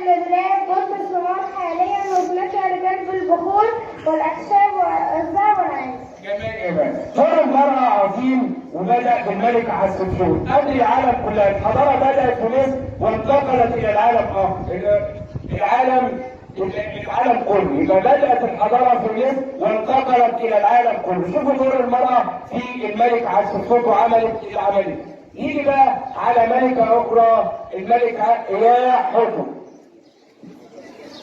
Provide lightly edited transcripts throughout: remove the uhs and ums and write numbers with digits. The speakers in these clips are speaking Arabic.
المبنية بقرب الصومال حاليا، وبنشأ رجال بالبخور والأخشاب والذهب والعين. جميل. دور المرأة عظيم وبدأ بالملك حتشبسوت. قبل العالم كلها الحضارة بدأت في مصر وانتقلت إلى العالم آخر. العالم كله. يبقى بدأت الحضارة في مصر وانتقلت إلى العالم كله. شوفوا دور المرأة في الملك حتشبسوت وعملت العملية. نيجي بقى على ملكة أخرى، الملكة إياه حتب.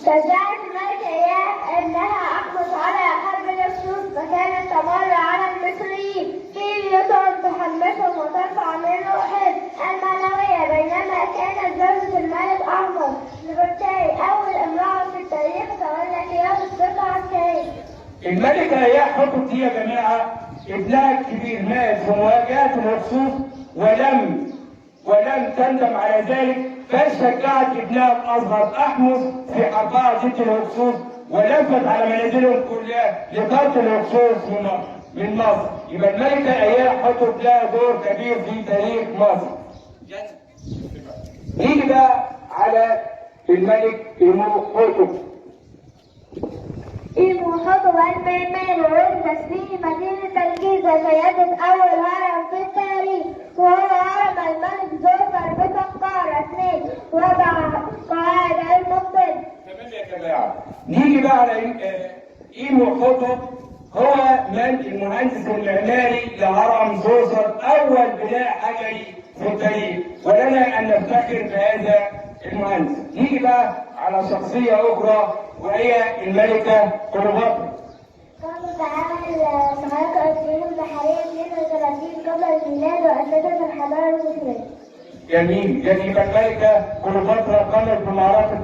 شجعت الملكة إياه أنها أحرص على حرب الهكسوس، فكانت تمر على المصريين في بيوتهم تحمسهم وترفع من روحهم المعنوية، بينما كانت زوجة الملك أحمد نفرتاري أول امرأة في التاريخ تولت قيادة فرقة عسكرية. الملكة إياه حتب دي يا جماعة ابنها الكبير مات في مواجهة الهكسوس ولم تندم على ذلك، بل شجعت ابنها الأصغر أحمس في حربها ضد الهكسوس، ولفت على منازلهم كلها لطرد الهكسوس من مصر. يبقى الملكة إياه حتب لها دور كبير في تاريخ مصر. نيجي بقى على الملك إيموحتب. إيموحتب المعماري ولد تسليم مدينة الجيزة، شيدت أول هرم في التاريخ، وهو هرم الملك زوفر بسقارة 2، وضع قواعد المنطقة. تمام يا جماعة. نيجي بقى على إيموحتب. هو من المهندس المعماري لهرم زوسر، أول بناء حجري في التاريخ، ولنا أن نفتخر بهذا المهندس. نيجي بقى على شخصية أخرى وهي الملكة كليوباترا. قامت عام 29 بحرية 32 قبل الميلاد، وأسست الحضارة المصرية. جميل. يبقى الملكة كليوباترا قامت بمعركة